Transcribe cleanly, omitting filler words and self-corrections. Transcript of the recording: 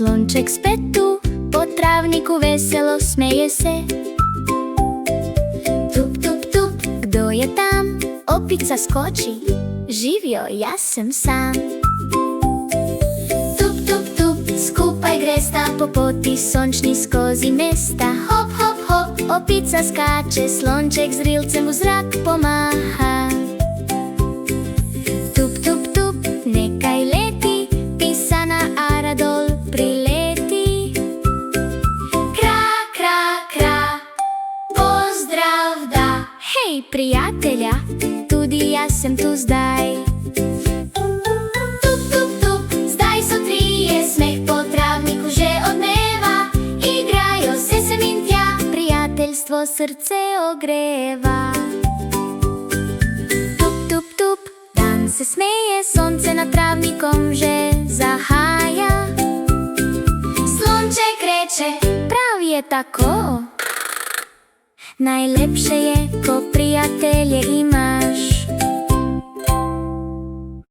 Slonček spet tu, po travniku veselo smeje se. Tup, tup, tup, kdo je tam? Opica skoči, živijo, jaz sem sam. Tup, tup, tup, skupaj gresta po poti sončni skozi mesta. Hop, hop, hop, opica skače, Slonček z rilcem v zrak pomaha. Tup, tup, tup, nekaj leti, pisana ara dol prileti. Kra, kra, kra, pozdrav da. Hej, prijatelja, tudi jaz sem tu zdaj. Tup, tup, tup, zdaj so trije, smeh po travniku že odmeva. Igrajo se sem in tja, prijateljstvo srce ogreva. Tup, tup, tup, dan se smeje, sonce nad travnikom že zahaja. Slonček reče, prav je tako. Najlepše je, ko